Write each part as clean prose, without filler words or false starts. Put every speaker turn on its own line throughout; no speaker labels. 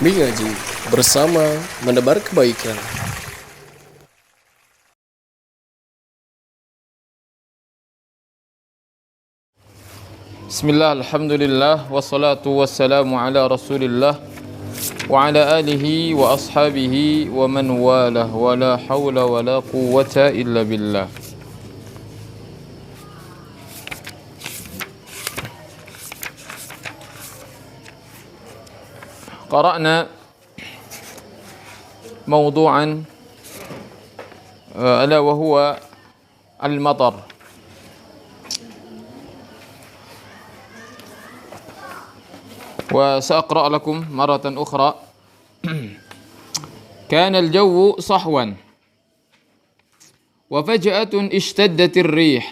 Mengaji bersama menebar kebaikan.
Bismillah, alhamdulillah, wassalatu wassalamu ala rasulillah wa ala alihi wa ashabihi wa man walah wa la hawla wa la quwwata illa billah. قرأنا موضوعا ألا وهو المطر. وسأقرأ لكم مرة أخرى. كان الجو صحوا وفجأة اشتدت الريح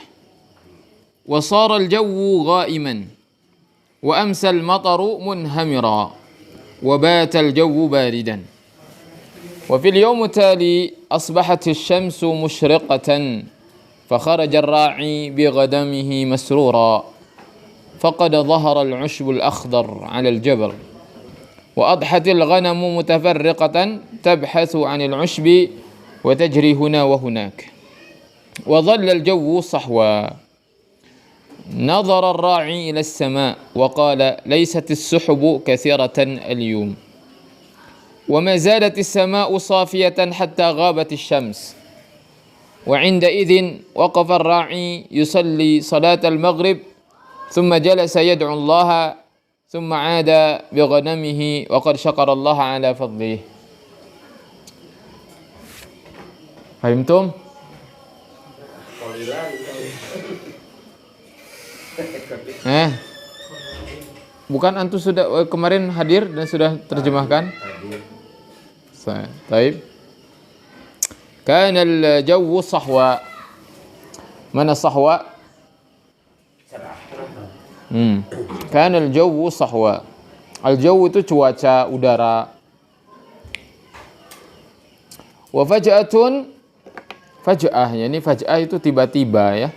وصار الجو غائما وأمسى المطر منهمرا وبات الجو باردا وفي اليوم التالي أصبحت الشمس مشرقة فخرج الراعي بغنمه مسرورا فقد ظهر العشب الأخضر على الجبل وأضحت الغنم متفرقة تبحث عن العشب وتجري هنا وهناك وظل الجو صحوا. نظر الراعي إلى السماء وقال ليست السحب كثيرة اليوم وما زالت السماء صافية حتى غابت الشمس. وعندئذ وقف الراعي يصلي صلاة المغرب ثم جلس يدعو الله ثم عاد بغنمه وقد شكر الله على فضله. فهمتم؟ Bukan antum sudah kemarin hadir dan sudah terjemahkan? Baik. Kana al-jawu sahwa. Mana sahwa? Kana al-jawu sahwa. Al-jawu itu cuaca udara. Wa faj'atun, faj'ah, yani faj'ah itu tiba-tiba ya.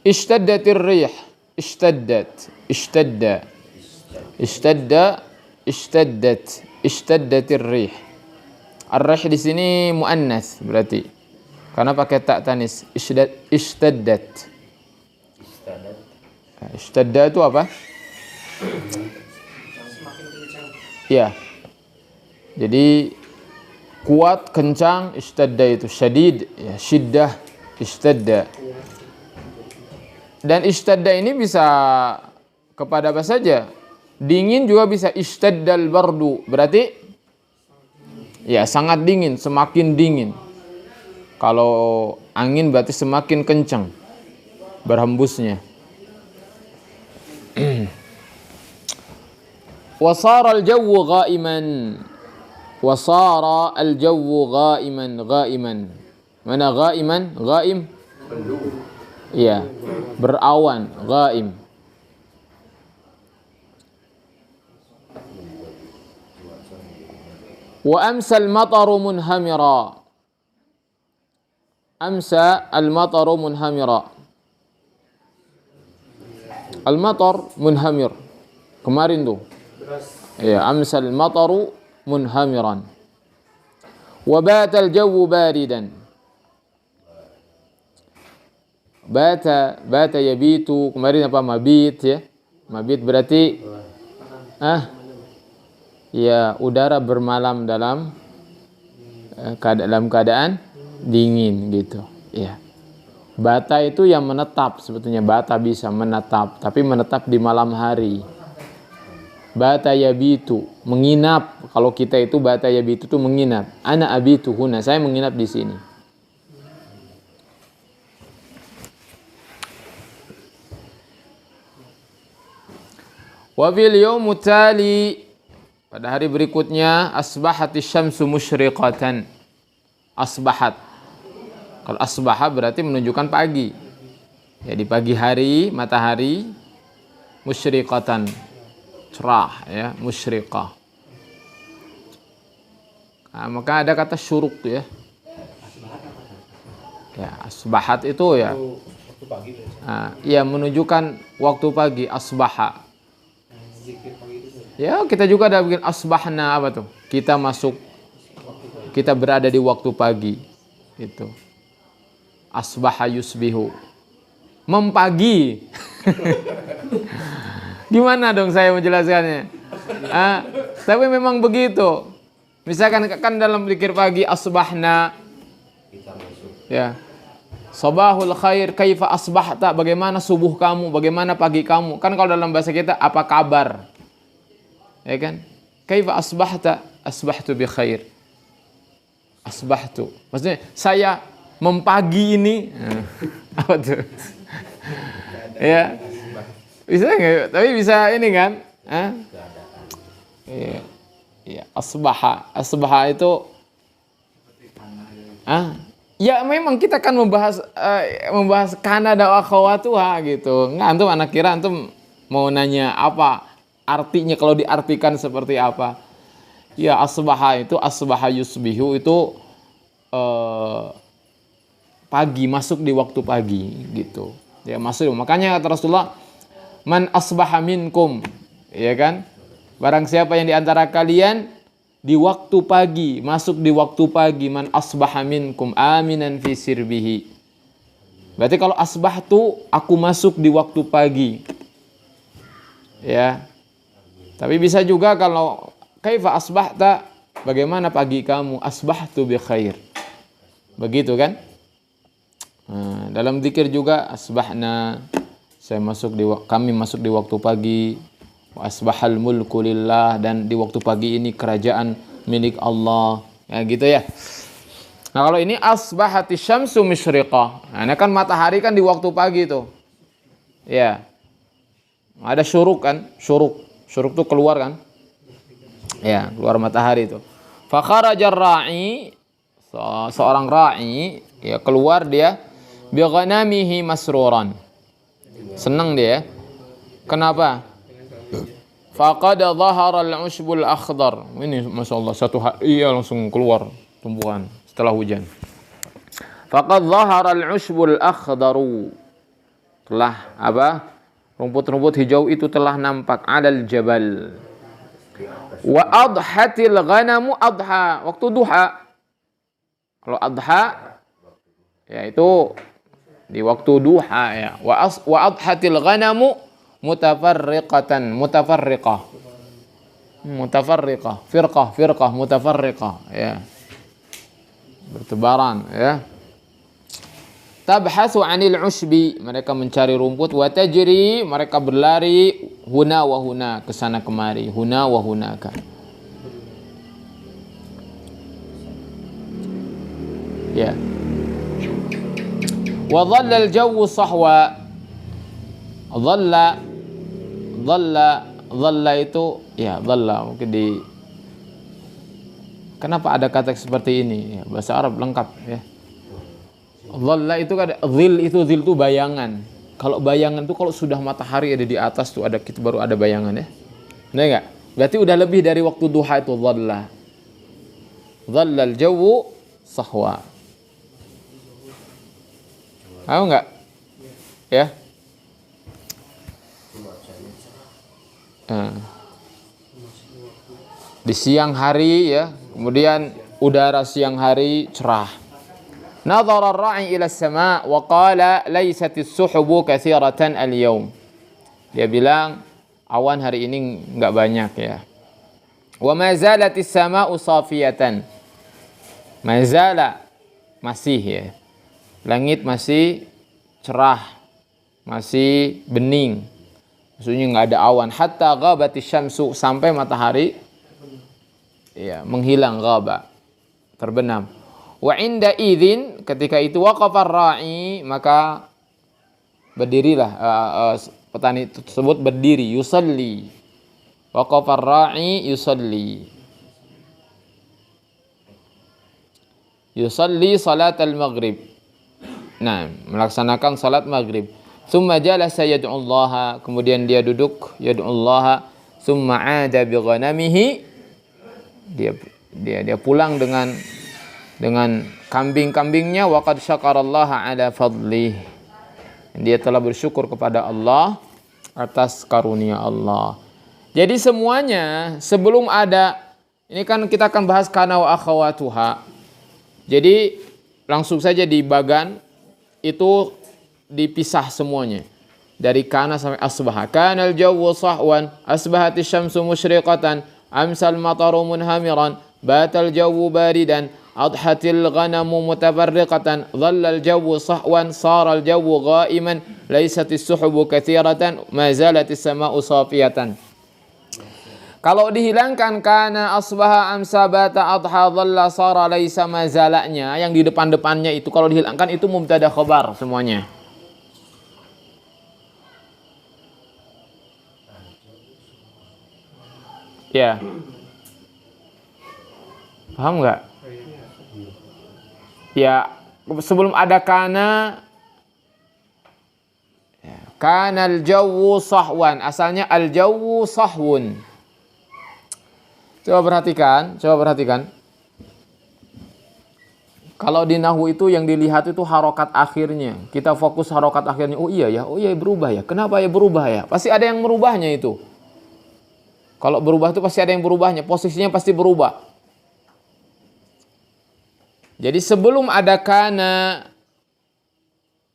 Ishtaddatir rih, ishtaddat, ishtadda, ishtadda, ishtaddat, ishtaddatir rih. Ar-rih di sini muannas berarti, karena pakai tak tanis. Ishtaddat. Ishtadda itu apa? Ya. Jadi kuat, kencang. Ishtadda itu syadid, ya, syiddah, ishtadda. Dan ishtadda ini bisa kepada apa saja. Dingin juga bisa ishtaddal bardu. Berarti ya sangat dingin, semakin dingin. Kalau angin berarti semakin kencang berhembusnya. Wasara al-jawu ghaiman. Wasara al-jawu ghaiman, ghaiman. Mana ghaiman? Ghaim? Iya, berawan, ghaim. Wa amsa al-mataru munhamira. Amsa al-mataru munhamira. Al-matar munhamir. Kemarin tuh. Iya, amsa al-mataru munhamiran. Wa bata al-jawu baridan. Bata yabitu, kemarin apa, mabit ya. Mabit berarti ya udara bermalam dalam keadaan dingin gitu ya. Bata itu yang menetap, sebetulnya bata bisa menetap, tapi menetap di malam hari. Bata yabitu, menginap. Kalau kita itu bata yabitu itu menginap. Ana abitu huna, saya menginap di sini. Wa fil yaumut tali, pada hari berikutnya, asbahatis syamsu musyriqatan. Asbahat. Kalau asbaha berarti menunjukkan pagi. Ya, di pagi hari matahari musyriqatan, cerah ya, musyriqah. Nah, maka ada kata syuruk ya. Ya, asbahat itu ya. Nah, ya menunjukkan waktu pagi, asbaha. Ya, kita juga ada bikin asbahna apa tuh? Kita berada di waktu pagi. Itu. Asbaha yusbihu. Mempagi. Gimana dong saya menjelaskannya? Tapi memang begitu. Misalkan kan dalam zikir pagi asbahna. Ya. Sabahul khair, kaifa asbahta? Bagaimana subuh kamu? Bagaimana pagi kamu? Kan kalau dalam bahasa kita apa kabar? Ya kan? Kaifa asbahta? Asbahtu bi khair. Asbahtu. Maksudnya saya mempagi ini. Apa tuh? Ya. Bisa enggak? Tapi bisa ini kan? Iya. Ya, asbaha itu ya memang kita kan membahas kana dan akhawatuha gitu. Nggak, antum anak kira antum mau nanya apa artinya kalau diartikan seperti apa. Ya asbaha yusbihu itu pagi, masuk di waktu pagi gitu. Ya masuk. Makanya kata Rasulullah, man asbaha minkum, ya kan? Barang siapa yang di antara kalian di waktu pagi, masuk di waktu pagi, man asbaha minkum aminan fi sirbihi. Berarti kalau asbahtu, aku masuk di waktu pagi. Ya. Tapi bisa juga kalau kaifa asbahta, bagaimana pagi kamu? Asbahtu bi khair. Begitu kan? Dalam zikir juga asbahna, kami masuk di waktu pagi. Asbahal mulku lillah, dan di waktu pagi ini kerajaan milik Allah. Ya gitu ya. Nah kalau ini asbahati syamsu musyriqah. Nah ini kan matahari kan di waktu pagi itu. Ya. Ada syuruk kan? Syuruk itu keluar kan? Ya, keluar matahari itu. Fa kharajar ra'i, seorang ra'i ya keluar dia bi ghanamihi masruran. Senang dia. Kenapa? Faqad dhahara al-ushbul akhdar. Ini masyaallah satu hari ya langsung keluar tumbuhan setelah hujan. Faqad dhahara al-ushbul akhdaru. Telah apa? Rumput-rumput hijau itu telah nampak alal jabal. Wa adhatil ghanamu adha, waktu duha. Kalau adha yaitu di waktu duha ya. Wa adhatil ghanamu mutafarriqah, firqah, mutafarriqah ya. Bertebaran ya. Tabhasu 'anil ushbi, mereka mencari rumput, wa tajri, mereka berlari huna wa huna, ke sana kemari, huna wa hunaka. Ya. Wa dhalla al-jawu sahwa. Dhalla itu ya dhalla mungkin di kenapa ada kata seperti ini ya, bahasa Arab lengkap ya. Dhalla itu kan dhil itu bayangan. Kalau bayangan itu kalau sudah matahari ada di atas tuh ada kita baru ada bayangan ya. Benar enggak? Berarti udah lebih dari waktu duha itu dhalla. Dhallal jawu sahwa. Tahu enggak? Ya. Di siang hari ya, kemudian udara siang hari cerah. Nadhara ar-ra'i ila as-sama' wa qala laysat as-suhubu katsiratan al-yawm. Dia bilang awan hari ini enggak banyak ya. Wa ma zalat as-sama'u safiyatan. Ma zala masih ya. Langit masih cerah, masih bening. Maksudnya nggak ada awan. Hatta ghabatis syamsu, sampai matahari ya menghilang, ghaba, terbenam. Wa inda idzin, ketika itu waqafa ar-ra'i, maka berdirilah petani tersebut berdiri, yusalli. Waqafa ar-ra'i yusalli. Yusalli salat al-maghrib. Nah, melaksanakan salat maghrib. Tsumma jalasa yad'ullaha, kemudian dia duduk yad'ullaha, tsumma 'ada bi ghanamihi, dia pulang dengan kambing-kambingnya. Wa qad syakarallaha 'ala fadlih, dia telah bersyukur kepada Allah atas karunia Allah. Jadi semuanya sebelum ada, ini kan kita akan bahas kana wa akhawatuha. Jadi langsung saja di bagan itu dipisah semuanya. Dari kana sampai asbaha. Kana al-jawwu sahwan, asbahatis syamsu musyriqatan, amsal mataru munhamiran, batal jawwu baridan, adhatil ghanamu mutafarriqatan, dhallal jawwu sahwan, saral jawwu ghaiman, laisatis suhubu katsiratan, ma zalatis sama'u safiyatan. Kalau dihilangkan kana asbaha amsa bata adha dhalla sara laisa mazalanya, yang di depan-depannya itu kalau dihilangkan itu mubtada khabar semuanya. Ya. Paham nggak? Ya, sebelum ada kana, kanal jawwu sahwan, asalnya al jawwu sahwun. Coba perhatikan. Kalau di nahwu itu yang dilihat itu harokat akhirnya. Kita fokus harokat akhirnya. Oh iya berubah ya. Kenapa ya berubah ya? Pasti ada yang merubahnya itu. Kalau berubah itu pasti ada yang berubahnya. Posisinya pasti berubah. Jadi sebelum ada kana,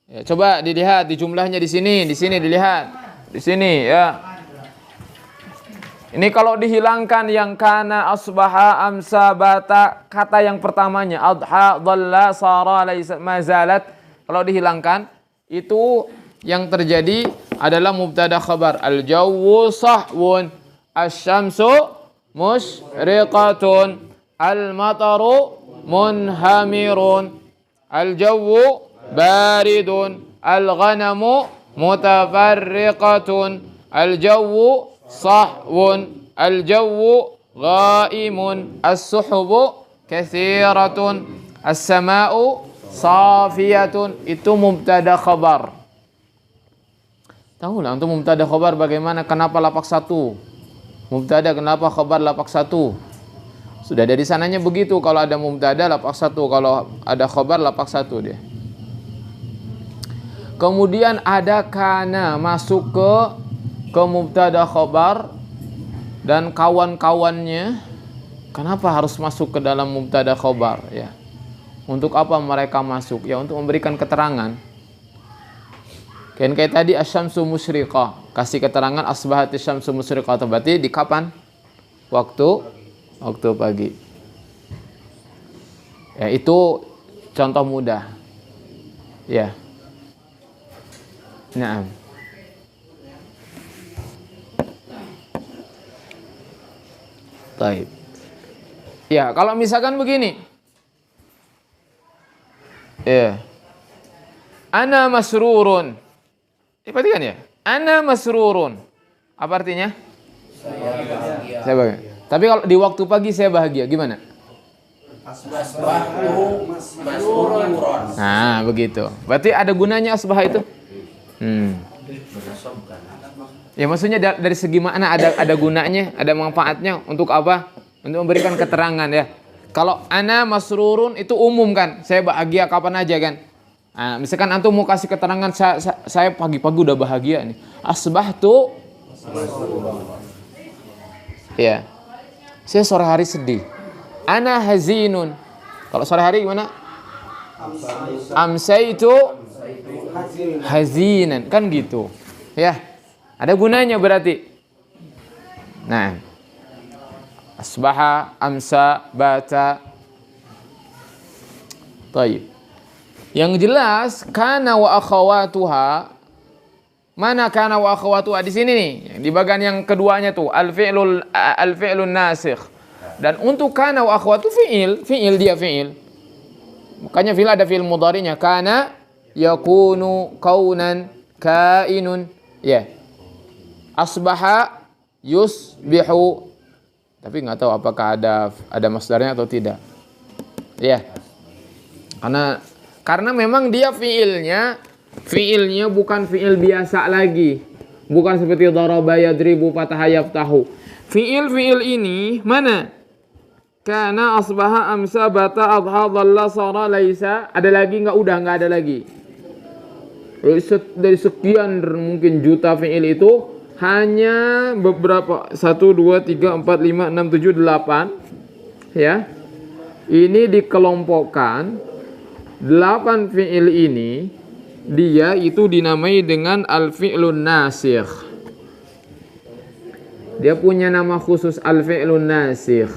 ya, coba dilihat di jumlahnya di sini dilihat. Di sini ya. Ini kalau dihilangkan yang kana, asbaha, amsa, bata, kata yang pertamanya adha, dhalla, sara, laisa, mazalat, kalau dihilangkan itu yang terjadi adalah mubtada khabar. Al-jawwu sahwun, asy-syamsu musyriqatun, al-mataru munhamirun, al-jawwu baridun, al-ghanamu mutafarriqatun, al-jawwu sahwun, al-jawwu ghaimun, as-suhubu katsiratun, as-sama'u safiyatun. Itu mubtada khabar. Tahu lah untuk mubtada khabar bagaimana, kenapa lapak satu? Mubtada kenapa khabar lapak satu? Sudah dari sananya begitu, kalau ada mubtada lapak satu, kalau ada khabar lapak satu dia. Kemudian ada kana masuk ke mubtada khabar dan kawan-kawannya. Kenapa harus masuk ke dalam mubtada khabar ya? Untuk apa mereka masuk? Ya untuk memberikan keterangan. Kan kayak tadi asy-syamsu musyriqah, kasih keterangan asbahatis syamsu musyriqah, berarti di kapan? Waktu pagi. Ya itu contoh mudah. Ya. Nah. Baik. Ya, kalau misalkan begini. Ya. Ana masrurun. Perhatikan ya. Ana masrurun. Apa artinya? Saya bahagia. Tapi kalau di waktu pagi saya bahagia, gimana? Nah, begitu. Berarti ada gunanya asbah itu? Ya maksudnya dari segi makna ada gunanya, ada manfaatnya untuk apa? Untuk memberikan keterangan ya. Kalau ana masrurun itu umum kan, saya bahagia kapan aja kan. Nah, misalkan antum mau kasih keterangan saya pagi-pagi udah bahagia nih. Asbahtu. Ya. Saya sore hari sedih. Ana hazinun. Kalau sore hari gimana? Amsaitu hazinan, kan gitu. Ya. Ada gunanya berarti. Nah. Asbaha, amsa, bata. Baik. Yang jelas kana wa akhawatuha. Mana kana wa akhawatuha di sini nih, di bagian yang keduanya tuh al-fi'lun nasikh. Dan untuk kana wa akhawatu fi'il dia fi'il. Makanya fi'il ada fi'il mudhari'nya, kana yakunu kaunan kainun. Ya. Asbaha yusbihu. Tapi enggak tahu apakah ada masdarnya atau tidak. Ya. Karena memang dia fiilnya bukan fiil biasa lagi. Bukan seperti daraba yadribu fataha yaftahu. Fiil ini mana? Kana asbaha amsa bata adha dhalla sara laisa. Ada lagi enggak ada lagi. Dari sekian mungkin juta fiil itu hanya beberapa 1, 2, 3, 4, 5, 6, 7, 8 ya. Ini dikelompokkan 8 fi'il ini dia itu dinamai dengan al-fi'lun nasikh. Dia punya nama khusus al-fi'lun nasikh.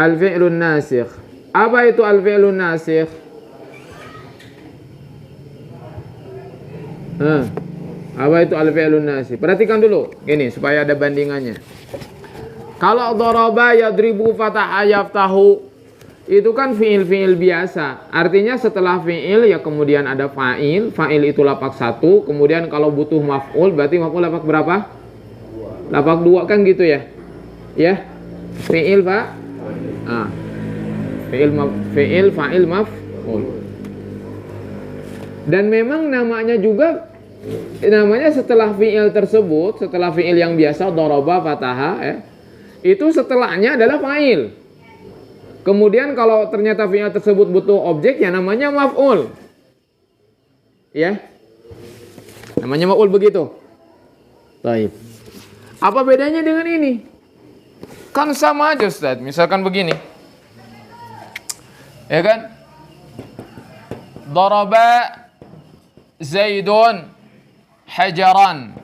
Al-fi'lun nasikh. Apa itu al-fi'lun nasikh? Apa itu al-fi'lun nasikh? Perhatikan dulu, gini supaya ada bandingannya. Kalau daraba yadribu fataha yaftahu itu kan fi'il-fi'il biasa. Artinya setelah fi'il ya kemudian ada fa'il. Fa'il itu lapak 1. Kemudian kalau butuh maf'ul berarti maf'ul lapak berapa? Lapak 2 kan gitu ya. Ya. Fi'il Pak. Fi'il fa'il maf'ul. Dan memang namanya setelah fi'il tersebut, setelah fi'il yang biasa daraba fataha ya. Itu setelahnya adalah fa'il. Kemudian kalau ternyata fi'il tersebut butuh objek ya namanya maf'ul. Ya. Namanya maf'ul begitu. Baik. Apa bedanya dengan ini? Kan sama aja Ustaz. Misalkan begini. Ya kan? Daraba Zaidun hajaran.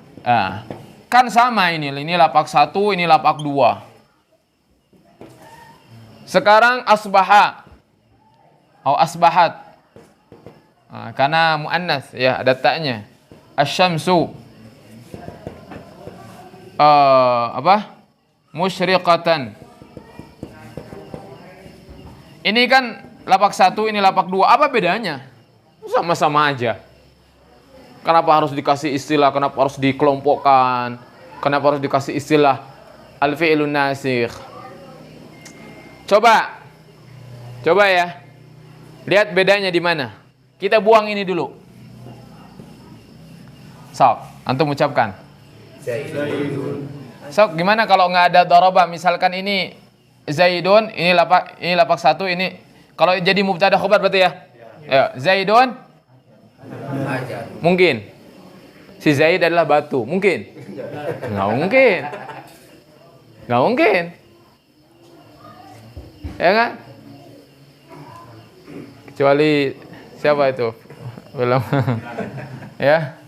Kan sama ini lapak 1, ini lapak 2. Sekarang asbaha atau asbahat. Karena muannas ya ada taknya. Asy-syamsu musyriqatan. Ini kan lapak 1, ini lapak 2. Apa bedanya? Sama-sama aja. Kenapa harus dikasih istilah? Kenapa harus dikelompokkan? Kenapa harus dikasih istilah al-fi'lun nasikh? Coba ya. Lihat bedanya di mana. Kita buang ini dulu. Sok, antum ucapkan. Sok, gimana kalau nggak ada daraba? Misalkan ini Zaidun, ini lapak 1, ini kalau jadi mubtada khobar berarti ya. Ayo, Zaidun mungkin. Si Zaid adalah batu, mungkin. Nggak mungkin. Ya kan? Kecuali siapa itu? Belum. Ya.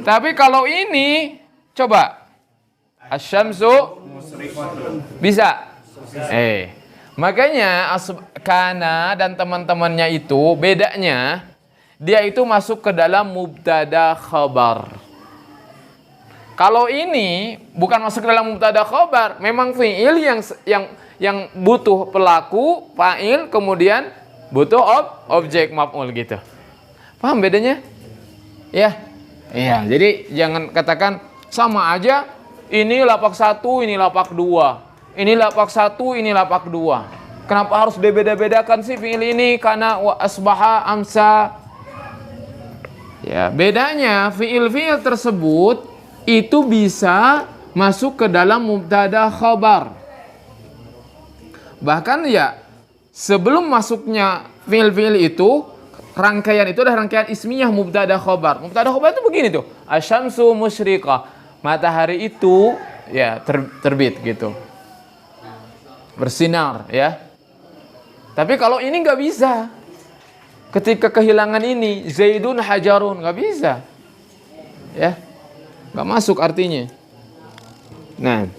Tapi kalau ini coba asy-syamsu bisa. Makanya kana dan teman-temannya itu bedanya dia itu masuk ke dalam mubtada khabar. Kalau ini bukan masuk ke dalam mubtada khabar, memang fi'il yang butuh pelaku, fa'il, kemudian butuh objek maf'ul gitu. Paham bedanya? Ya. Iya, jadi jangan katakan sama aja ini lapak 1, ini lapak 2. Ini lapak 1, ini lapak 2. Kenapa harus dibeda-bedakan sih fi'il ini? Karena wa asbaha amsa. Ya, bedanya fi'il tersebut itu bisa masuk ke dalam mubtada khabar. Bahkan ya sebelum masuknya fi'il itu, rangkaian itu adalah rangkaian ismiyah mubtada khabar. Mubtada khabar itu begini tuh. Asy-syamsu musyriqah. Matahari itu ya terbit gitu. Bersinar ya. Tapi kalau ini nggak bisa. Ketika kehilangan ini, Zaidun hajarun, nggak bisa. Ya. Nggak masuk artinya. Nah.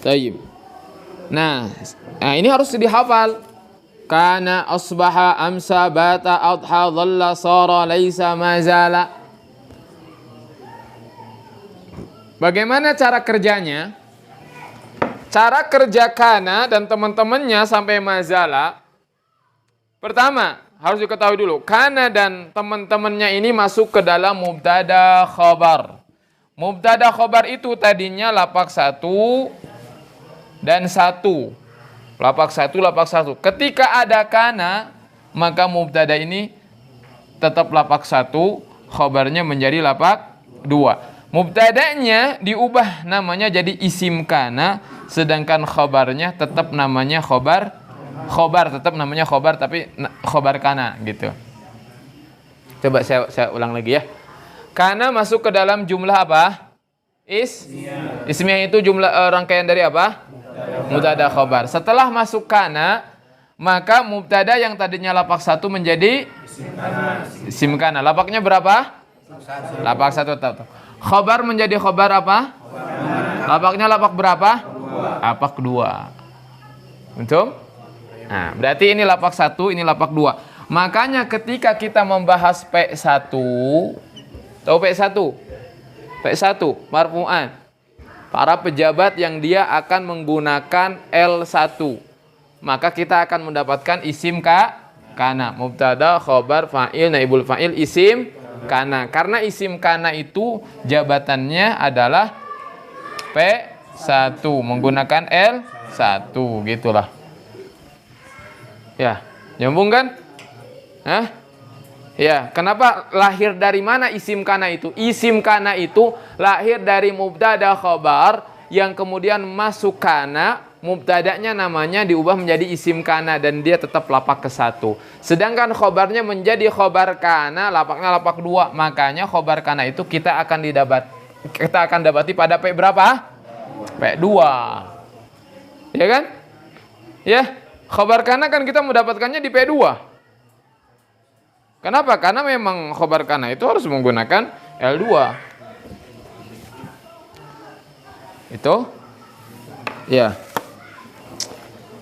Tayyib. Nah, ini harus dihafal. Kana asbaha amsa bata adha dhalla sara laisa mazala. Bagaimana cara kerjanya? Cara kerja kana dan teman-temannya sampai mazala. Pertama, harus diketahui dulu, kana dan teman-temannya ini masuk ke dalam mubtada khabar. Mubtada khabar itu tadinya lapak 1 dan 1. Lapak 1. Ketika ada kana, maka mubtada ini tetap lapak 1, khabarnya menjadi lapak 2. Mubtadanya diubah namanya jadi isim kana, sedangkan khabarnya tetap namanya khobar tetap namanya khobar tapi khobar kana gitu. Coba saya ulang lagi ya. Kana masuk ke dalam jumlah apa? Ismiyah itu jumlah rangkaian dari apa? Mubtada khobar. Setelah masuk kana, maka mubtada yang tadinya lapak 1 menjadi isim kana. Lapaknya berapa? Lapak 1. Khobar menjadi khobar apa? Lapaknya lapak berapa? Lapak 2. Betul? Nah, berarti ini lapak 1, ini lapak 2. Makanya ketika kita membahas P1, tahu P1? P1, marfu'an. Para pejabat yang dia akan menggunakan L1. Maka kita akan mendapatkan isim kana. Mubtada, khobar, fa'il, naibul fa'il, isim kana. Karena isim kana itu jabatannya adalah P1 menggunakan L1, gitulah. Ya, nyambung kan? Hah? Ya, kenapa lahir dari mana isim kana itu? Isim kana itu lahir dari mubtada khobar yang kemudian masuk kana, mubtadanya namanya diubah menjadi isim kana dan dia tetap lapak ke 1. Sedangkan khobarnya menjadi khobar kana, lapaknya lapak 2. Makanya khobar kana itu kita akan dapati pada P berapa? P2. Ya kan? Ya, khobar kana kan kita mendapatkannya di P2. Kenapa? Karena memang khobar kana itu harus menggunakan L2. Itu? Ya.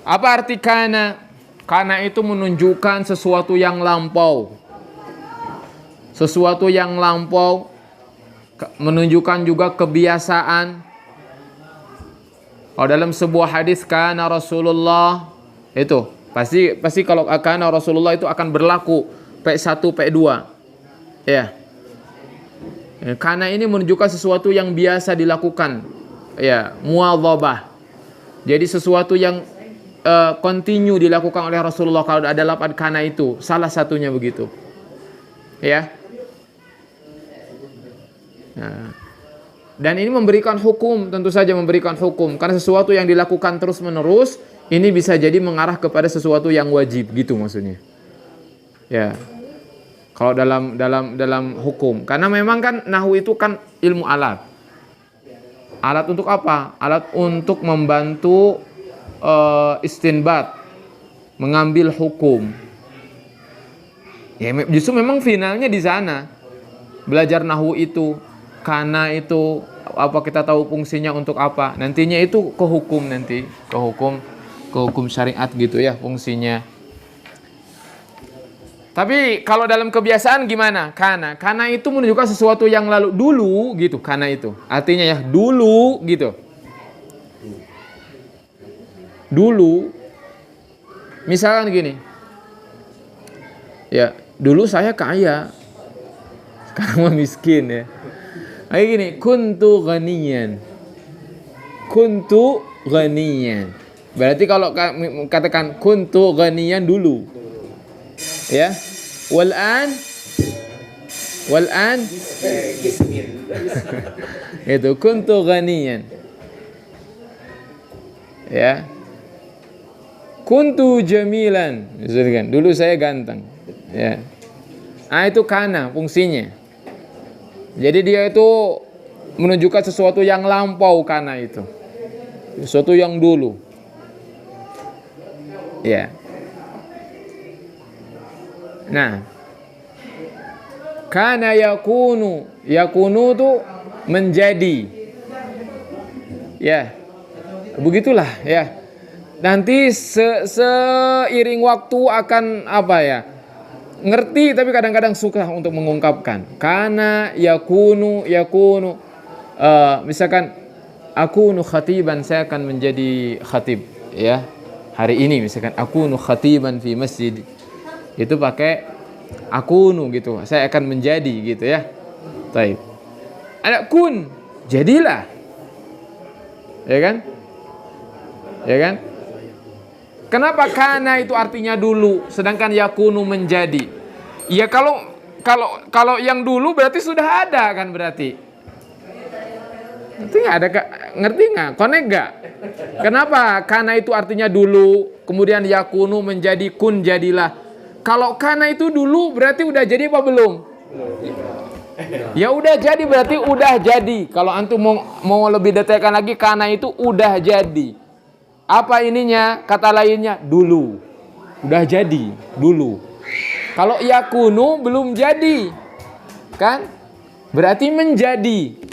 Apa arti kana? Kana itu menunjukkan sesuatu yang lampau. Sesuatu yang lampau menunjukkan juga kebiasaan. Kalau dalam sebuah hadis kana Rasulullah itu pasti kalau kana Rasulullah itu akan berlaku P1, P2. Ya. Karena ini menunjukkan sesuatu yang biasa dilakukan. Ya, muwadhabah. Jadi sesuatu yang continue dilakukan oleh Rasulullah kalau ada lafaz kana itu. Salah satunya begitu. Ya. Nah. Dan ini memberikan hukum, tentu saja memberikan hukum. Karena sesuatu yang dilakukan terus-menerus, ini bisa jadi mengarah kepada sesuatu yang wajib, gitu maksudnya. Ya. Kalau dalam hukum, karena memang kan nahwu itu kan ilmu alat. Alat untuk apa? Alat untuk membantu istinbat, mengambil hukum. Ya, justru memang finalnya di sana. Belajar nahwu itu, kana itu apa kita tahu fungsinya untuk apa? Nantinya itu ke hukum nanti, ke hukum syariat gitu ya fungsinya. Tapi kalau dalam kebiasaan gimana? Kana itu menunjukkan sesuatu yang lalu dulu gitu. Kana itu artinya ya dulu gitu. Dulu, misalkan gini. Ya, dulu saya kaya, sekarang mah miskin ya. Kayak gini, kuntu ghaniyan. Berarti kalau katakan kuntu ghaniyan dulu. Ya, wal'an itu kuntu ghaniyan. Ya, kuntu jamilan, misalkan dulu saya ganteng. Ya, nah itu kana fungsinya. Jadi dia itu menunjukkan sesuatu yang lampau, kana itu sesuatu yang dulu. Ya. Nah, kana yakunu itu menjadi. Ya, begitulah ya. Nanti seiring waktu akan apa ya? Ngerti tapi kadang-kadang suka untuk mengungkapkan. Kana yakunu. Misalkan akunu khatiban, saya akan menjadi khatib ya. Hari ini misalkan akunu khatiban fi masjid. Itu pakai akunu gitu. Saya akan menjadi gitu ya. Baik. Ada kun, jadilah. Ya kan? Ya kan? Kenapa kana itu artinya dulu, sedangkan yakunu menjadi? Ya kalau yang dulu berarti sudah ada kan berarti. Ngerti nggak? Connect nggak? Kenapa kana itu artinya dulu, kemudian yakunu menjadi kun jadilah? Kalau kana itu dulu berarti udah jadi apa belum? Ya udah jadi, berarti udah jadi. Kalau antum mau lebih detailkan lagi, kana itu udah jadi. Apa ininya? Kata lainnya dulu. Udah jadi dulu. Kalau yakunu belum jadi, kan? Berarti menjadi.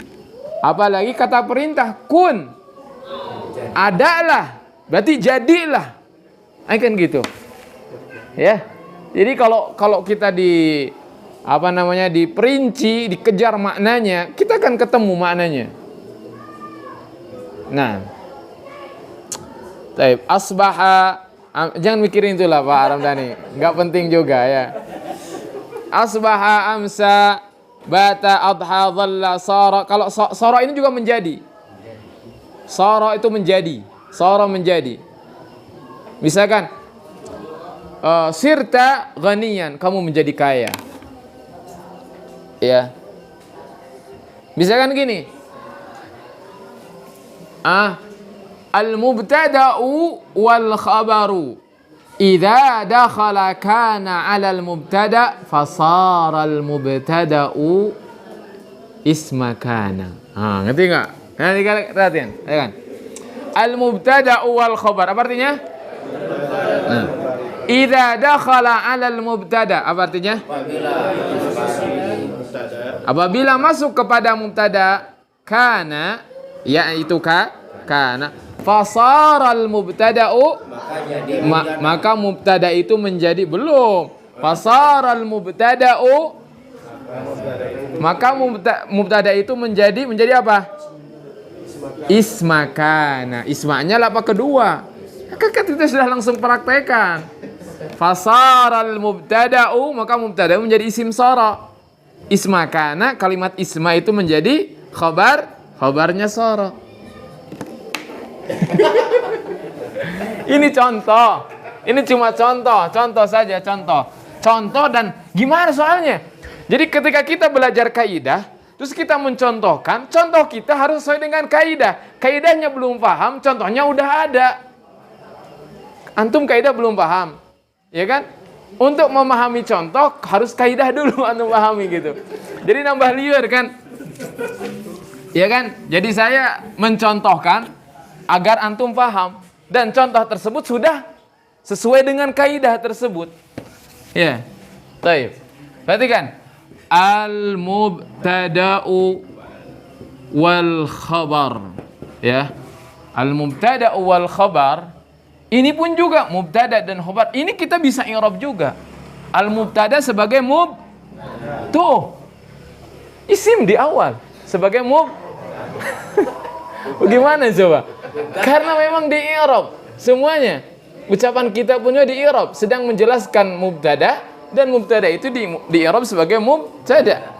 Apalagi kata perintah kun. Adalah, berarti jadilah. Kan gitu. Ya. Jadi kalau kita diperinci, dikejar maknanya, kita akan ketemu maknanya. Nah, baik, asbaha, jangan mikirin itulah Pak Ramdhani, nggak penting juga ya. Asbaha, amsa, bata, adha, dhalla, sara. Kalau sara ini juga menjadi. Sara itu menjadi. Sara menjadi. Misalkan sirta ghaniyan, kamu menjadi kaya. Ya. Misalkan gini. Al-mubtada'u wal khabaru idza dakhala kana 'ala al-mubtada' fasara al-mubtada'u isma kana. Ngerti enggak? Nanti perhatian, ya kan? Al-mubtada'u wal khabar apa artinya? Idza dakhala 'alal mubtada, apa artinya? Apabila masuk kepada mubtada kana, yaitu kana, fasaral mubtada'u, maka mubtada itu menjadi belum. Fasaral mubtada'u, maka mubtada itu menjadi apa? Isma kana. Ismanya apa kedua? Kan kita sudah langsung praktekan. Fasaral mubtada'u, maka mubtada menjadi isim sara. Isma kana, kalimat isma itu menjadi khabarnya sara. Ini contoh. Ini cuma contoh saja, contoh dan gimana soalnya? Jadi ketika kita belajar kaidah, terus kita mencontohkan, contoh kita harus sesuai dengan kaidah. Kaidahnya belum paham, contohnya udah ada. Antum kaidah belum paham, ya kan? Untuk memahami contoh harus kaidah dulu antum pahami gitu. Jadi nambah liar kan? Ya kan? Jadi saya mencontohkan agar antum paham dan contoh tersebut sudah sesuai dengan kaidah tersebut. Ya. Baik. Perhatikan. Al-mubtada'u wal khabar. Ya. Al-mubtada'u wal khabar. Ini pun juga mubtada dan khabar. Ini kita bisa i'rab juga. Al-mubtada sebagai tuh. Isim di awal sebagai Bagaimana coba? Karena memang di i'rab semuanya. Ucapan kita punya di i'rab sedang menjelaskan mubtada dan mubtada itu di i'rab sebagai mubtada.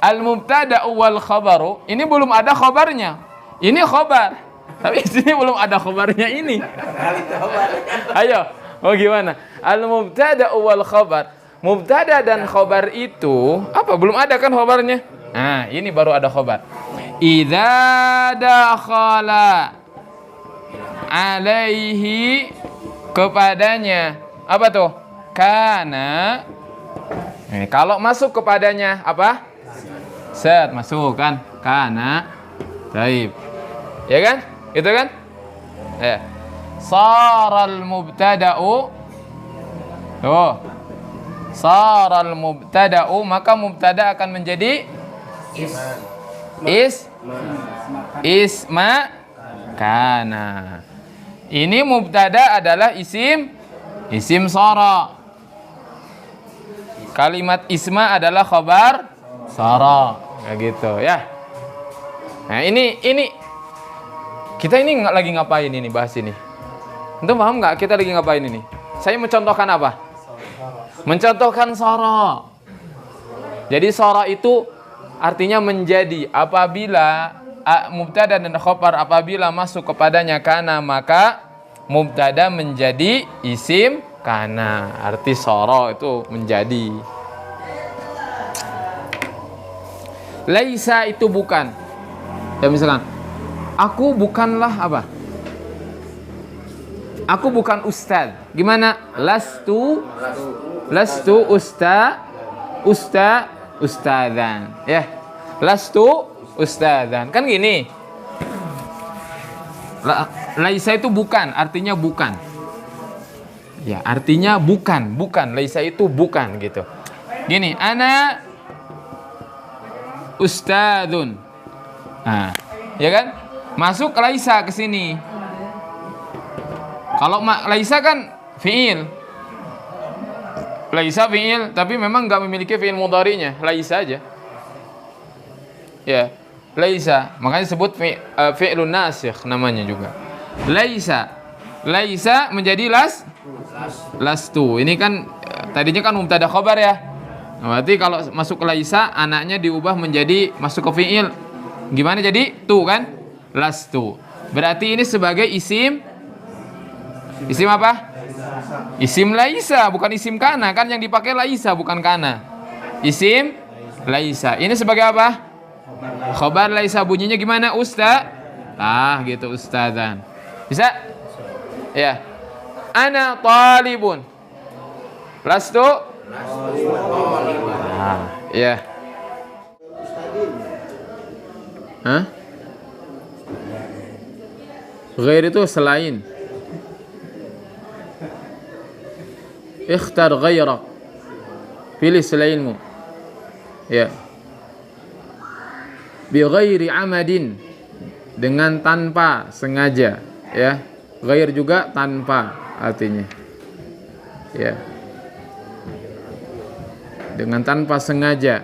Al-mubtada wal khabaru, ini belum ada khabarnya. Ini khabar. Tapi di sini belum ada khabarnya ini. Ayo, mau gimana? Al-mubtada wal khabar. Mubtada dan khabar itu apa? Belum ada kan khabarnya? Nah, ini baru ada khabar. Idza dakhala alaihi, kepadanya apa tuh? Kana. Kalau masuk kepadanya apa? Set, masuk kan? Kana. Baik. Ya kan? Itu kan? Ya. Saral mubtada'u. Tuh. Saral mubtada'u, maka mubtada akan menjadi isma kana. Ini mubtada adalah isim sara. Kalimat isma adalah khabar sara. Kayak gitu ya. Nah, ini kita ini lagi ngapain ini, bahas ini? Antum paham nggak kita lagi ngapain ini? Saya mencontohkan apa? Mencontohkan sara. Jadi sara itu artinya menjadi. Apabila mubtada dan khabar apabila masuk kepadanya kana, maka mubtada menjadi isim kana. Arti sara itu menjadi. Laisa itu bukan. Ya misalkan, aku bukanlah apa? Aku bukan ustad. Gimana? Lastu ustadan. Ya. Lastu ustadan. Kan gini. Laisa itu bukan, artinya bukan. Ya, artinya bukan. Laisa itu bukan gitu. Gini, ana ustadun. Nah, ya kan? Masuk laisa ke sini. Kalau laisa kan fiil. Laisa fiil, tapi memang nggak memiliki fiil mudhari'nya. Laisa aja. Ya, laisa. Makanya disebut fi'lun nasikh namanya juga. Laisa menjadi lastu. Ini kan tadinya kan mubtada khabar ya. Berarti kalau masuk ke laisa, anaknya diubah menjadi masuk ke fiil. Gimana jadi? Tu kan? Lastu. Berarti ini sebagai isim apa? Isim laisa, bukan isim kana. Kan yang dipakai laisa, bukan kana. Isim laisa. Ini sebagai apa? Khobar laisa, bunyinya gimana? Gitu, ustadzan. Bisa? Ya. Ana talibun. Lastu? Ya. Hah? Ghair itu selain. Ikhtar ghairak. Pilih selainmu. Ya. Bi ghairi amadin, dengan tanpa sengaja, ya. Ghair juga tanpa artinya. Ya. Dengan tanpa sengaja.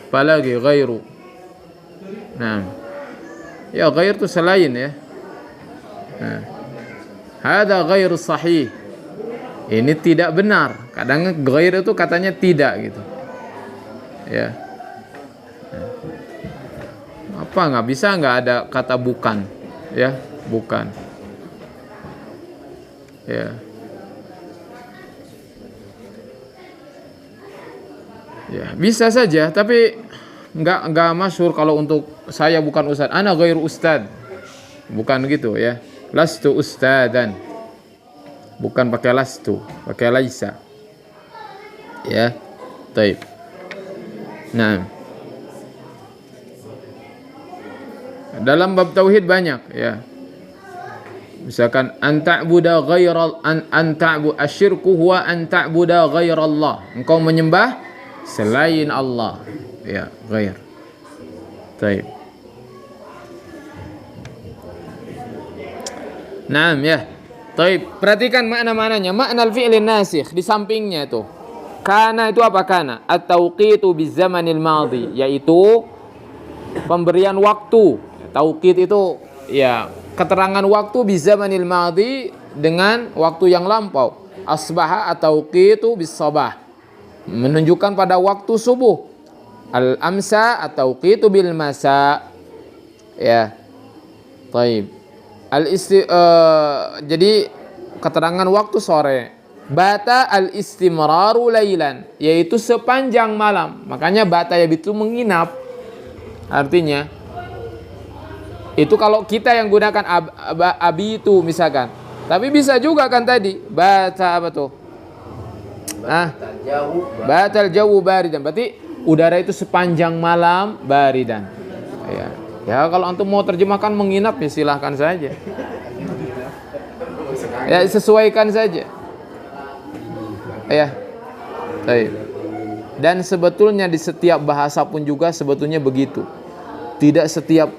Apalagi ghairu. Nah. Ya, ghair itu selain ya. Nah. Hada ghairu sahih. Ini tidak benar. Kadang ghair itu katanya tidak gitu. Ya. Apa nggak bisa nggak ada kata bukan? Ya, bukan. Ya. Ya, bisa saja, tapi nggak masyhur kalau untuk saya bukan ustad. Ana ghairu ustad. Bukan gitu ya. Lastu ustadan. Bukan pakai lastu, pakai laisa. Ya. Taib. Nah. Dalam bab tauhid banyak ya. Misalkan anta'budu ghairal anta'bu asyirku huwa anta'budu ghairallah. Engkau menyembah selain Allah. Ya, ghair. Taib. Naam ya. Taib. Perhatikan makna-maknanya. Makna al-fi'lin nasikh di sampingnya tuh. Kana itu apa kana? At-tauqitu bizamanil madhi, yaitu pemberian waktu. Tauqid itu ya keterangan waktu bizamanil madhi, dengan waktu yang lampau. Asbaha at-tauqitu bis-sabah, menunjukkan pada waktu subuh. Al-amsa at-tauqitu bil masa. Ya. Taib. Jadi keterangan waktu sore. Bata al-istimraru lailan, yaitu sepanjang malam. Makanya bata yabitu menginap. Artinya itu kalau kita yang gunakan abitu misalkan. Tapi bisa juga kan tadi bata apa tuh? Batal jawu baridan. Berarti udara itu sepanjang malam baridan. Ya. Ya, kalau antum mau terjemahkan menginap ya silahkan saja. Ya, sesuaikan saja. Ya. Baik. Dan sebetulnya di setiap bahasa pun juga sebetulnya begitu. Tidak setiap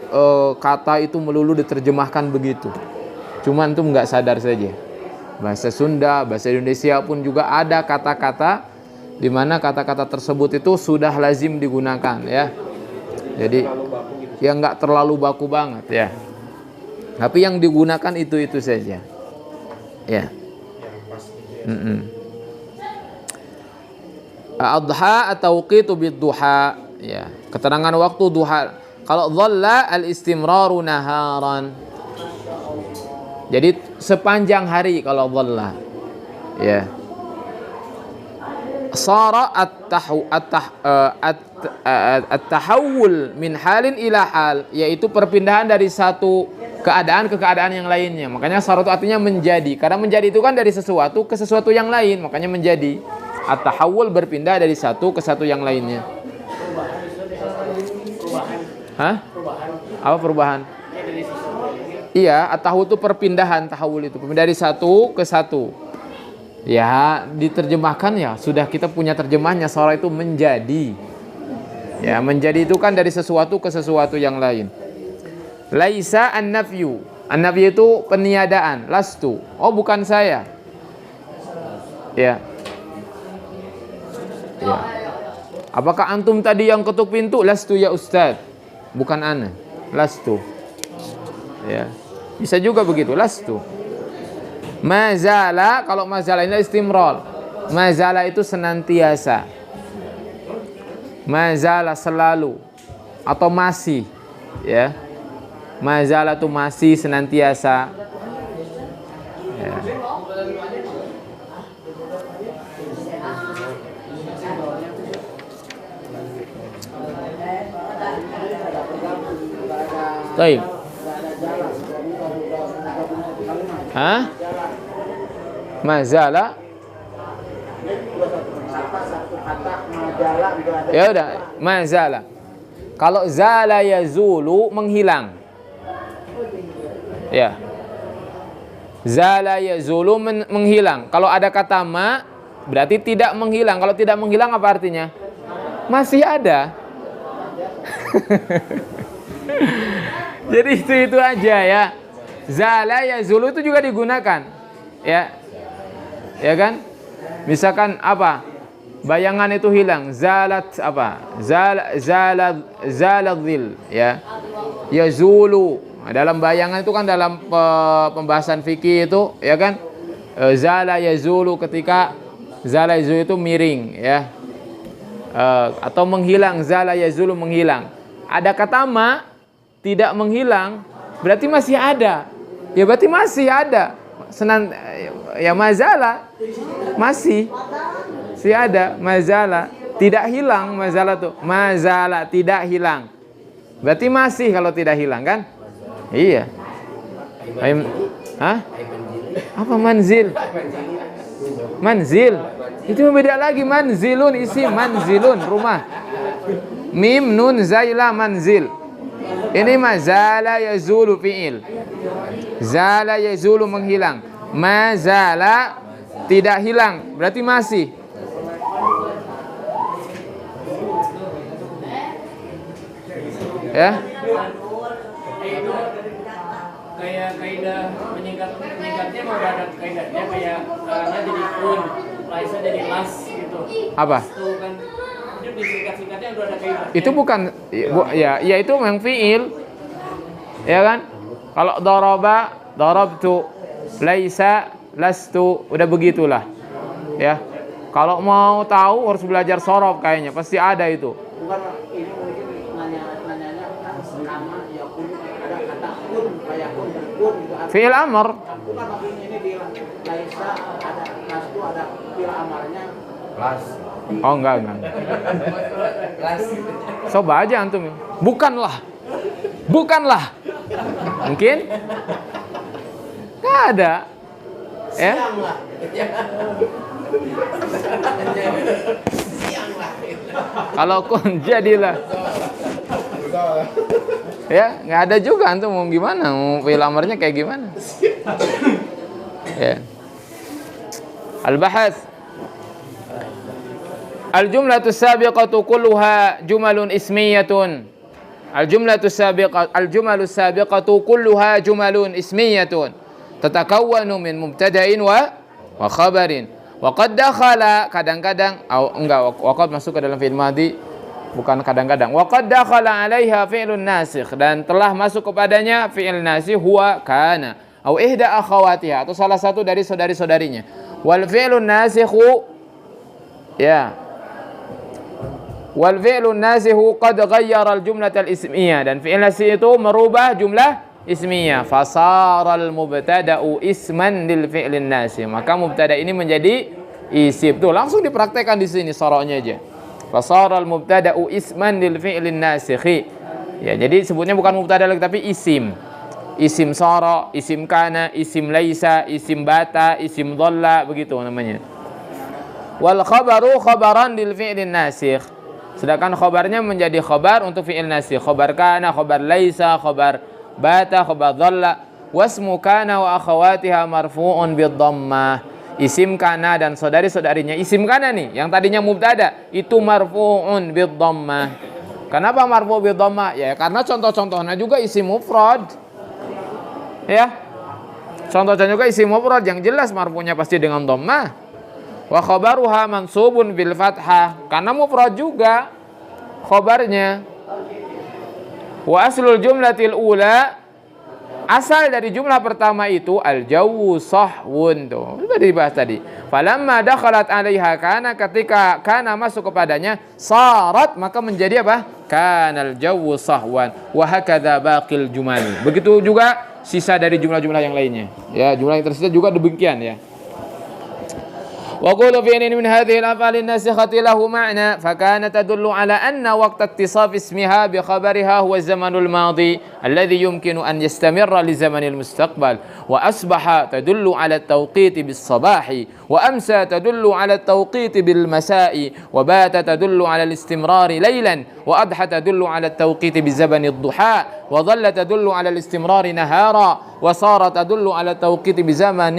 kata itu melulu diterjemahkan begitu. Cuma antum nggak sadar saja. Bahasa Sunda, bahasa Indonesia pun juga ada kata-kata di mana kata-kata tersebut itu sudah lazim digunakan ya. Jadi yang nggak terlalu baku banget ya. Tapi yang digunakan itu saja. Ya. Adha atau qitu bid-duha, ya. Keterangan waktu duha. Kalau dhalla al-istimraru naharan. Jadi sepanjang hari kalau dhalla. Ya. Sara at-tahawul min halin ila hal, yaitu perpindahan dari satu keadaan ke keadaan yang lainnya. Makanya sarat itu artinya menjadi. Karena menjadi itu kan dari sesuatu ke sesuatu yang lain, makanya menjadi. At-tahawul berpindah dari satu ke satu yang lainnya. Hah? Apa perubahan? Iya, at-tahawul itu perpindahan, tahawul itu pindah dari satu ke satu. Ya, diterjemahkan ya, sudah kita punya terjemahnya, sarat itu menjadi. Ya, menjadi itu kan dari sesuatu ke sesuatu yang lain. Laisa an-nafyu. An-nafyu itu peniadaan, lastu. Oh, bukan saya. Ya. Ya. Apakah antum tadi yang ketuk pintu? Lastu ya Ustaz. Bukan ana. Lastu. Ya. Bisa juga begitu, lastu. Mazala, kalau mazala ini istimrol. Mazala itu senantiasa. Mazala selalu atau masih, ya. Mazala itu masih, senantiasa. Ya. Baik. Hah? Mazala? Ya udah, mazala. Kalau zala yazulu menghilang. Ya. Zala yazulu menghilang. Kalau ada kata ma berarti tidak menghilang. Kalau tidak menghilang apa artinya? Masih ada. Jadi itu aja ya. Zala yazulu itu juga digunakan. Ya. Ya kan? Misalkan apa? Bayangan itu hilang. Zalat apa? Zaladzil, ya. Yazulu. Nah, dalam bayangan itu kan dalam pembahasan fikih itu, ya kan? Zala yazulu ketika zala yazulu itu miring, ya. Atau menghilang, zala yazulu menghilang. Ada kata ma tidak menghilang, berarti masih ada. Ya berarti masih ada. Ya mazala masih ada, mazala tidak hilang, mazala tuh. Mazala tidak hilang. Berarti masih kalau tidak hilang kan? Iya. Hah? Apa manzil? Manzil. Itu beda lagi, manzilun isi manzilun rumah. Mim nun zaila manzil. Ini mazala yazulu fi'il. Zala yazulu menghilang. Mazala tidak hilang, berarti masih. Ya.
Kayak kaidah menyingkatnya mau ada kaidahnya kayak nya jadi kun, laisa jadi las gitu.
Apa?
Itu kan itu disingkat-singkatnya udah ada kaidah.
Itu bukan ya itu memang fi'il. Ya kan? Kalau daraba, darabtu, laisa, lastu, udah begitulah. Ya. Kalau mau tahu harus belajar sorof kayaknya, pasti ada itu.
Bukan ini mungkin nanyanya nama ya kun ada kata kun kayak kun dan kun gitu.
Fi'il amr.
Bukan maksudnya ini di laisa ada lastu ada fi'il amarnya las.
Oh enggak. Coba aja antum. Bukanlah. Mungkin? Nggak ada. Ya? Kalau kun jadilah. Ya, nggak ada juga antum mau gimana? Mau fi'il amarnya kayak gimana? Ya. Al-bahath. Al-jumlatu sabiqatu kulluha jumalun ismiyatun. Al-jumalu sabiqatu kulluha jumalun ismiyatun. Tatakawwanu min mubtada'in wa khabarin. Wa qad dakhala kadang-kadang wa qad masuk ke dalam fi'il madhi, bukan kadang-kadang. Wa qad dakhala 'alaiha fi'lun nasikh, dan telah masuk kepadanya fi'il nasikh huwa kana au ihda akhawatiha, atau salah satu dari saudari-saudarinya. Wal fi'lun nasikhu ya. Wal fi'lun nasikhu qad ghayyara al-jumlata al-ismiyah, dan fi'il nasikh itu merubah jumlah ismiyah. Fasara al-mubtada'u isman lil fi'lin nasikh, maka mubtada ini menjadi isim. Tuh langsung dipraktekkan di sini soroknya aja. Fasara al-mubtada'u isman lil fi'lin nasikh. Ya, jadi sebutnya bukan mubtada lagi tapi isim. isim sara, isim kana, isim laisa, isim bata, isim dhalla, begitu namanya. Wal khabaru khabaran lil fi'lin nasikh. Sedangkan khabarnya menjadi khabar untuk fi'il nasikh. Khabar kana, khabar laisa, khabar bata, khabar dhalla. Wasmu kana wa akhawatiha marfu'un bid dhammah. Isim kana dan saudari-saudarinya isim kana nih yang tadinya mubtada itu marfu'un bid dhammah. Kenapa marfu' bid dhammah? Ya karena contoh-contohnya juga isim mufrad. Ya. Contohnya juga isim mufrad yang jelas marfu'nya pasti dengan dhammah. Wa khabaruha mansubun bil fathah karena mufrad juga khabarnya. Wa aslul jumlatil ula, asal dari jumlah pertama itu al-jawu sahwun, tuh sudah dibahas tadi. Falamma dakhalat 'alaiha kana, ketika kana masuk kepadanya sarat maka menjadi apa? Kanal jawu sahwan. Wa hakadza baqil jumal. Begitu juga sisa dari jumlah-jumlah yang lainnya. Ya, jumlah yang tersisa juga demikian ya. وقول فعل من هذه الأفعال الناسخة له معنى فكان تدل على أن وقت اتصاف اسمها بخبرها هو الزمن الماضي الذي يمكن أن يستمر لزمن المستقبل وأصبح تدل على التوقيت بالصباح وأمسى تدل على التوقيت بالمساء وبات تدل على الاستمرار ليلا وأضحى تدل على التوقيت بزمن الضحى وظل تدل على الاستمرار نهارا وصار تدل على التوقيت بزمن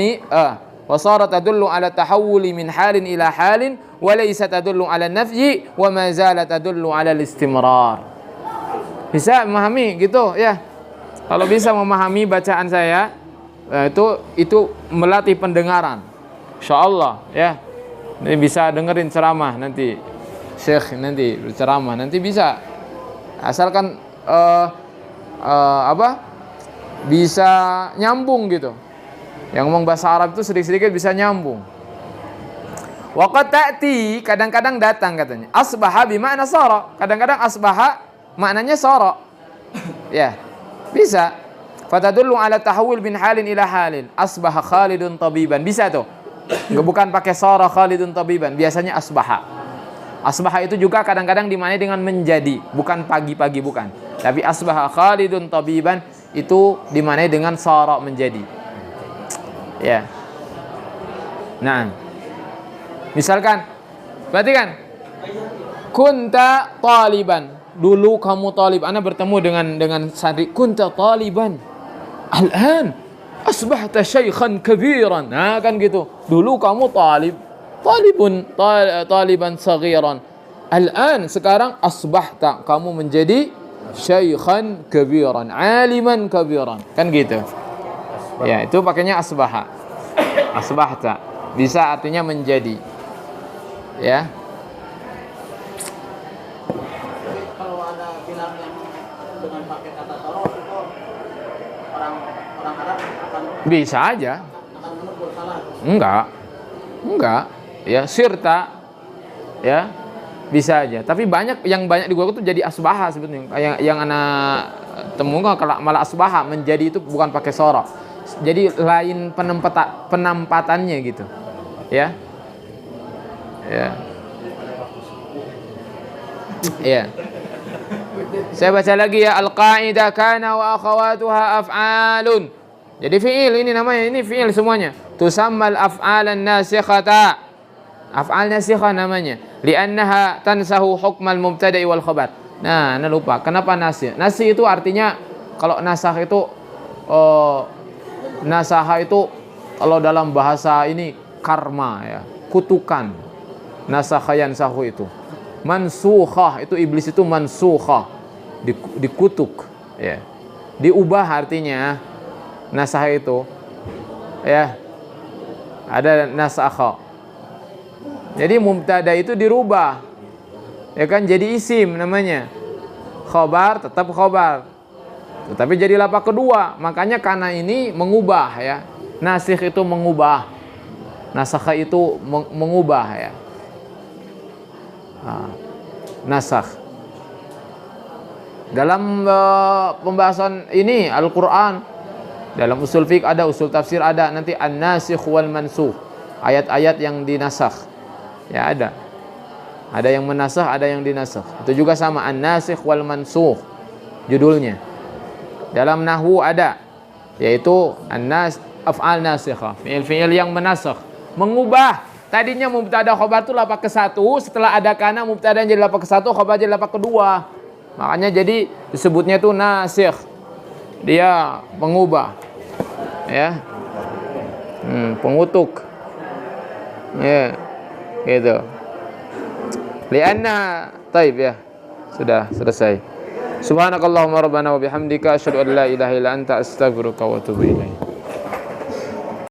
وصارت تدل على التحول من حال إلى حال وليس تدل على النفي وما زالت تدل على الاستمرار. Bisa memahami gitu ya? Kalau bisa memahami bacaan saya itu melatih pendengaran. Insyaallah ya. Nanti bisa dengerin ceramah nanti. Syekh nanti berceramah nanti bisa. Asalkan bisa nyambung gitu. Yang ngomong bahasa Arab itu sedikit-sedikit bisa nyambung. Waqad ta'ti, kadang-kadang datang katanya. Asbaha bima'na sara. Kadang-kadang asbaha maknanya sara. Ya, bisa. Fatadullu ala tahawul bin halin ila halin. Asbaha Khalidun tabiban. Bisa tuh. Bukan pakai sara Khalidun tabiban. Biasanya asbaha. Asbaha itu juga kadang-kadang dimaknai dengan menjadi. Bukan pagi-pagi, bukan. Tapi asbaha Khalidun tabiban itu dimaknai dengan sara menjadi. Ya. Nah. Misalkan berarti kan kunta taliban. Dulu kamu talib. Ana bertemu dengan santri kunta taliban. Al-an asbahta syaikhan kabiran. Nah, kan gitu. Dulu kamu taliban saghiran. Al-an sekarang asbahta kamu menjadi syaikhan kabiran, aliman kabiran. Kan gitu. Ya, itu pakainya asbaha. Asbahta bisa artinya menjadi. Ya.
Kalau ada bilang yang dengan pakai kata toro itu orang Arab akan
Bisa aja.
menegur salah.
Enggak. Ya, sirta. Ya. Bisa aja. Tapi banyak di gua itu jadi asbaha sebetulnya. Yang anak temukan kalau malah asbaha menjadi itu bukan pakai sora. Jadi lain penempatannya gitu. Ya. Ya. Ya. Saya baca lagi ya, al-qaidah kana wa akhawatuha af'alun. Jadi fi'il ini namanya, ini fi'il semuanya. Tusammal af'alan nasikhata. Af'al nasikhah namanya. Li'annaha tansahu hukmal mubtada'i wal khabar. Nah, anda lupa. Kenapa nasih? Nasih itu artinya kalau nasah itu nasaha itu kalau dalam bahasa ini karma ya, kutukan. Nasaha yansahu itu. Mansukhah itu iblis itu mansukhah, dikutuk ya. Diubah artinya nasah itu ya. Ada nasakha. Jadi mubtada itu dirubah. Ya kan jadi isim namanya. Khabar tetap khabar. Tetapi jadi lapak kedua. Makanya karena ini mengubah ya. Nasikh itu mengubah. Nasakha itu mengubah ya. Nasakh. Dalam pembahasan ini Al-Quran, dalam usul fiqh ada, usul tafsir ada, nanti an-nasikh wal mansukh, ayat-ayat yang dinasakh ya ada yang menasakh, ada yang dinasakh. Itu juga sama an-nasikh wal mansukh judulnya. Dalam nahwu ada yaitu af'al nasikhah, fi'il yang menasakh, mengubah. Tadinya mubtada khobar itu lapak ke-1, setelah ada kana mubtada jadi lapak ke-1, khobar jadi lapak kedua. Makanya jadi disebutnya itu nasikh. Dia pengubah. Ya. Pengutuk. Ya. Gitu. Lianna taib ya. Sudah selesai. Subhanakallahumma rabbana wa bihamdika asyhadu an la ilaha illa anta astaghfiruka wa atubu ilaik.